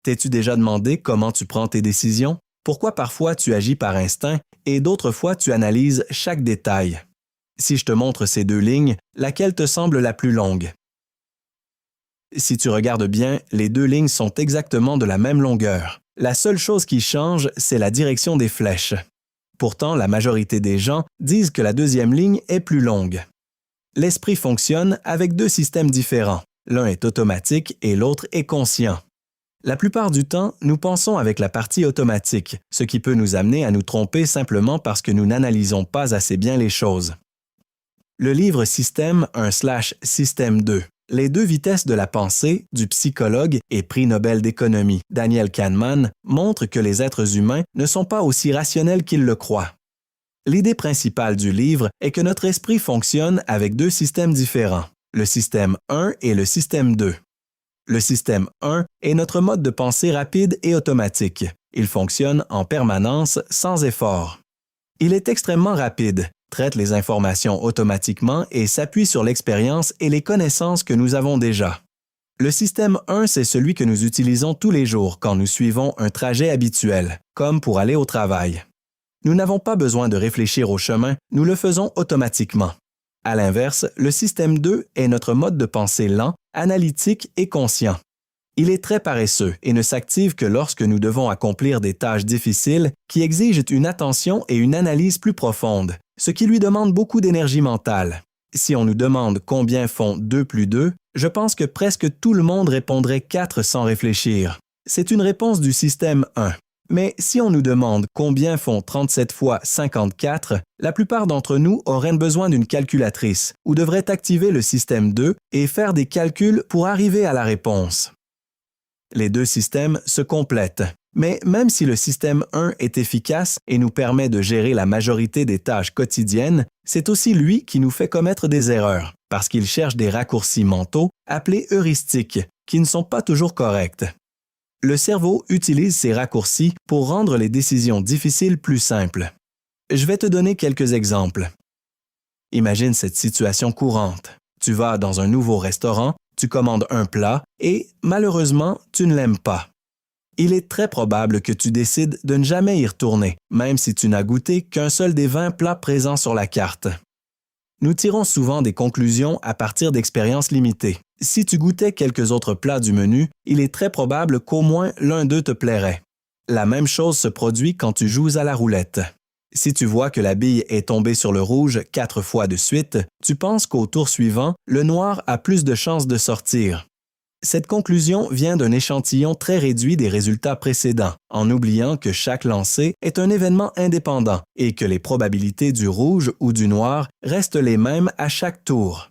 T'es-tu déjà demandé comment tu prends tes décisions? Pourquoi parfois tu agis par instinct et d'autres fois tu analyses chaque détail? Si je te montre ces deux lignes, laquelle te semble la plus longue? Si tu regardes bien, les deux lignes sont exactement de la même longueur. La seule chose qui change, c'est la direction des flèches. Pourtant, la majorité des gens disent que la deuxième ligne est plus longue. L'esprit fonctionne avec deux systèmes différents. L'un est automatique et l'autre est conscient. La plupart du temps, nous pensons avec la partie automatique, ce qui peut nous amener à nous tromper simplement parce que nous n'analysons pas assez bien les choses. Le livre Système 1/Système 2. Les deux vitesses de la pensée du psychologue et prix Nobel d'économie Daniel Kahneman montrent que les êtres humains ne sont pas aussi rationnels qu'ils le croient. L'idée principale du livre est que notre esprit fonctionne avec deux systèmes différents, le système 1 et le système 2. Le système 1 est notre mode de pensée rapide et automatique. Il fonctionne en permanence sans effort. Il est extrêmement rapide, traite les informations automatiquement et s'appuie sur l'expérience et les connaissances que nous avons déjà. Le système 1, c'est celui que nous utilisons tous les jours quand nous suivons un trajet habituel, comme pour aller au travail. Nous n'avons pas besoin de réfléchir au chemin, nous le faisons automatiquement. À l'inverse, le système 2 est notre mode de pensée lent, analytique et conscient. Il est très paresseux et ne s'active que lorsque nous devons accomplir des tâches difficiles qui exigent une attention et une analyse plus profonde, ce qui lui demande beaucoup d'énergie mentale. Si on nous demande combien font 2 plus 2, je pense que presque tout le monde répondrait 4 sans réfléchir. C'est une réponse du système 1. Mais si on nous demande combien font 37 fois 54, la plupart d'entre nous auraient besoin d'une calculatrice ou devraient activer le système 2 et faire des calculs pour arriver à la réponse. Les deux systèmes se complètent. Mais même si le système 1 est efficace et nous permet de gérer la majorité des tâches quotidiennes, c'est aussi lui qui nous fait commettre des erreurs, parce qu'il cherche des raccourcis mentaux appelés heuristiques, qui ne sont pas toujours corrects. Le cerveau utilise ces raccourcis pour rendre les décisions difficiles plus simples. Je vais te donner quelques exemples. Imagine cette situation courante. Tu vas dans un nouveau restaurant, tu commandes un plat et, malheureusement, tu ne l'aimes pas. Il est très probable que tu décides de ne jamais y retourner, même si tu n'as goûté qu'un seul des 20 plats présents sur la carte. Nous tirons souvent des conclusions à partir d'expériences limitées. Si tu goûtais quelques autres plats du menu, il est très probable qu'au moins l'un d'eux te plairait. La même chose se produit quand tu joues à la roulette. Si tu vois que la bille est tombée sur le rouge 4 fois de suite, tu penses qu'au tour suivant, le noir a plus de chances de sortir. Cette conclusion vient d'un échantillon très réduit des résultats précédents, en oubliant que chaque lancer est un événement indépendant et que les probabilités du rouge ou du noir restent les mêmes à chaque tour.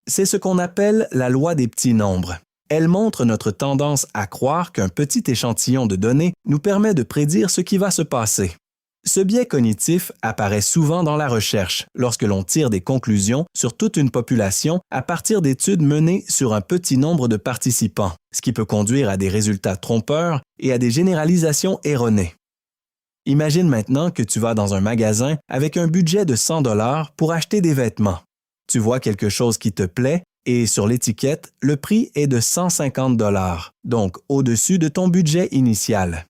C'est ce qu'on appelle la loi des petits nombres. Elle montre notre tendance à croire qu'un petit échantillon de données nous permet de prédire ce qui va se passer. Ce biais cognitif apparaît souvent dans la recherche, lorsque l'on tire des conclusions sur toute une population à partir d'études menées sur un petit nombre de participants, ce qui peut conduire à des résultats trompeurs et à des généralisations erronées. Imagine maintenant que tu vas dans un magasin avec un budget de 100 $ pour acheter des vêtements. Tu vois quelque chose qui te plaît et sur l'étiquette, le prix est de 150 $, donc au-dessus de ton budget initial.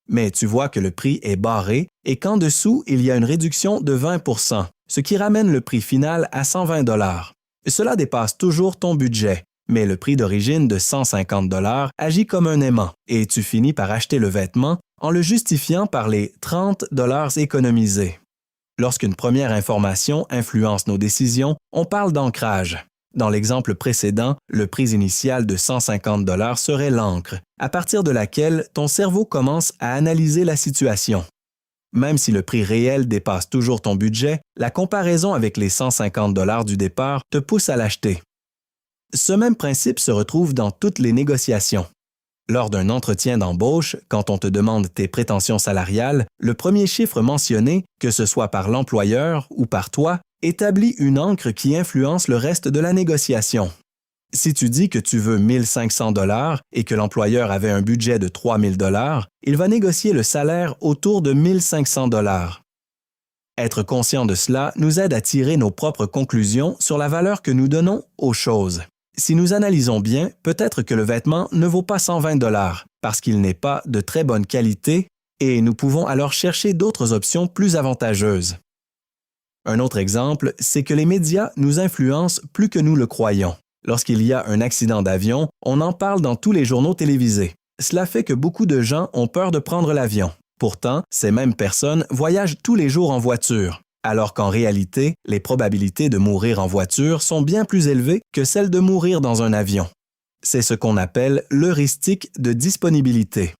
Mais tu vois que le prix est barré et qu'en dessous, il y a une réduction de 20 %, ce qui ramène le prix final à 120 $. Cela dépasse toujours ton budget, mais le prix d'origine de 150 $ agit comme un aimant et tu finis par acheter le vêtement en le justifiant par les 30 $ économisés. Lorsqu'une première information influence nos décisions, on parle d'ancrage. Dans l'exemple précédent, le prix initial de 150 $ serait l'encre, à partir de laquelle ton cerveau commence à analyser la situation. Même si le prix réel dépasse toujours ton budget, la comparaison avec les 150 $ du départ te pousse à l'acheter. Ce même principe se retrouve dans toutes les négociations. Lors d'un entretien d'embauche, quand on te demande tes prétentions salariales, le premier chiffre mentionné, que ce soit par l'employeur ou par toi, établit une ancre qui influence le reste de la négociation. Si tu dis que tu veux 1 500 $ et que l'employeur avait un budget de 3 000 $, il va négocier le salaire autour de 1 500 $. Être conscient de cela nous aide à tirer nos propres conclusions sur la valeur que nous donnons aux choses. Si nous analysons bien, peut-être que le vêtement ne vaut pas 120 $ parce qu'il n'est pas de très bonne qualité et nous pouvons alors chercher d'autres options plus avantageuses. Un autre exemple, c'est que les médias nous influencent plus que nous le croyons. Lorsqu'il y a un accident d'avion, on en parle dans tous les journaux télévisés. Cela fait que beaucoup de gens ont peur de prendre l'avion. Pourtant, ces mêmes personnes voyagent tous les jours en voiture, alors qu'en réalité, les probabilités de mourir en voiture sont bien plus élevées que celles de mourir dans un avion. C'est ce qu'on appelle l'heuristique de disponibilité.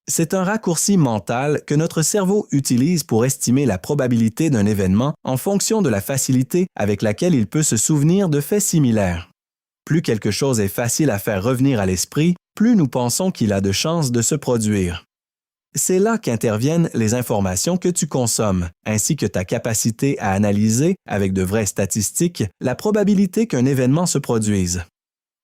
C'est un raccourci mental que notre cerveau utilise pour estimer la probabilité d'un événement en fonction de la facilité avec laquelle il peut se souvenir de faits similaires. Plus quelque chose est facile à faire revenir à l'esprit, plus nous pensons qu'il a de chances de se produire. C'est là qu'interviennent les informations que tu consommes, ainsi que ta capacité à analyser, avec de vraies statistiques, la probabilité qu'un événement se produise.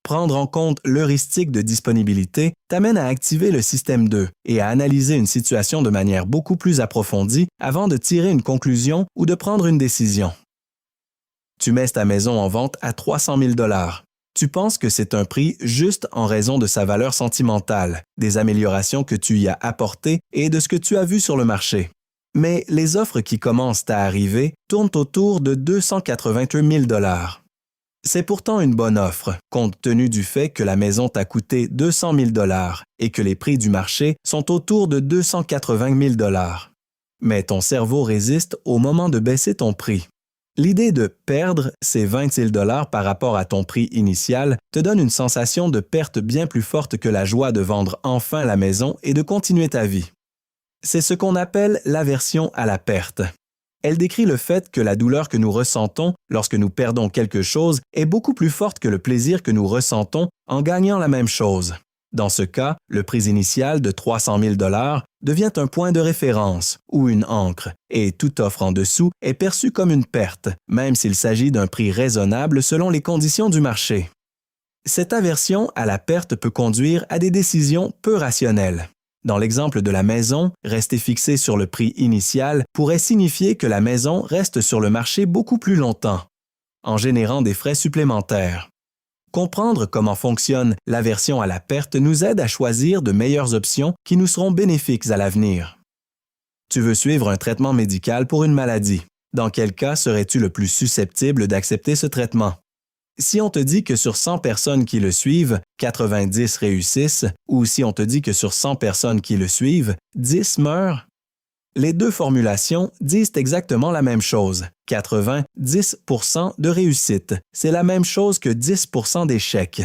Prendre en compte l'heuristique de disponibilité t'amène à activer le système 2 et à analyser une situation de manière beaucoup plus approfondie avant de tirer une conclusion ou de prendre une décision. Tu mets ta maison en vente à 300 000 $. Tu penses que c'est un prix juste en raison de sa valeur sentimentale, des améliorations que tu y as apportées et de ce que tu as vu sur le marché. Mais les offres qui commencent à arriver tournent autour de 281 000 $. C'est pourtant une bonne offre, compte tenu du fait que la maison t'a coûté 200 000 $ et que les prix du marché sont autour de 280 000 $. Mais ton cerveau résiste au moment de baisser ton prix. L'idée de perdre ces 20 000 $ par rapport à ton prix initial te donne une sensation de perte bien plus forte que la joie de vendre enfin la maison et de continuer ta vie. C'est ce qu'on appelle l'aversion à la perte. Elle décrit le fait que la douleur que nous ressentons lorsque nous perdons quelque chose est beaucoup plus forte que le plaisir que nous ressentons en gagnant la même chose. Dans ce cas, le prix initial de 300 000 $ devient un point de référence ou une ancre, et toute offre en dessous est perçue comme une perte, même s'il s'agit d'un prix raisonnable selon les conditions du marché. Cette aversion à la perte peut conduire à des décisions peu rationnelles. Dans l'exemple de la maison, rester fixé sur le prix initial pourrait signifier que la maison reste sur le marché beaucoup plus longtemps, en générant des frais supplémentaires. Comprendre comment fonctionne l'aversion à la perte nous aide à choisir de meilleures options qui nous seront bénéfiques à l'avenir. Tu veux suivre un traitement médical pour une maladie. Dans quel cas serais-tu le plus susceptible d'accepter ce traitement? Si on te dit que sur 100 personnes qui le suivent, 90 réussissent, ou si on te dit que sur 100 personnes qui le suivent, 10 meurent, les deux formulations disent exactement la même chose. 90% de réussite, c'est la même chose que 10% d'échec.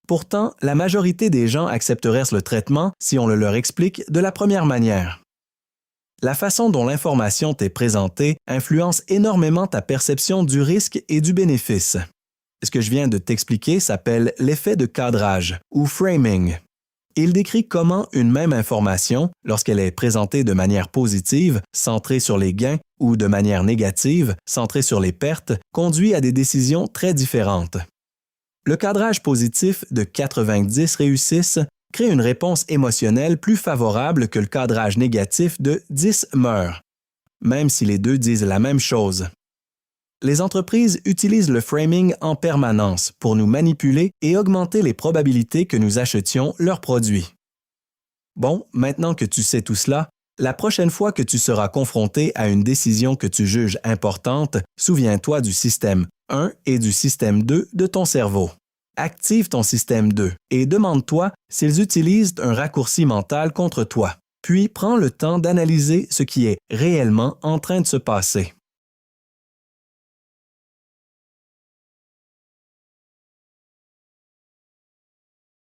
Pourtant, la majorité des gens accepteraient le traitement si on le leur explique de la première manière. La façon dont l'information t'est présentée influence énormément ta perception du risque et du bénéfice. Ce que je viens de t'expliquer s'appelle l'effet de cadrage ou framing. Il décrit comment une même information, lorsqu'elle est présentée de manière positive, centrée sur les gains, ou de manière négative, centrée sur les pertes, conduit à des décisions très différentes. Le cadrage positif de 90 réussissent crée une réponse émotionnelle plus favorable que le cadrage négatif de 10 meurent, même si les deux disent la même chose. Les entreprises utilisent le framing en permanence pour nous manipuler et augmenter les probabilités que nous achetions leurs produits. Bon, maintenant que tu sais tout cela, la prochaine fois que tu seras confronté à une décision que tu juges importante, souviens-toi du système 1 et du système 2 de ton cerveau. Active ton système 2 et demande-toi s'ils utilisent un raccourci mental contre toi. Puis prends le temps d'analyser ce qui est réellement en train de se passer.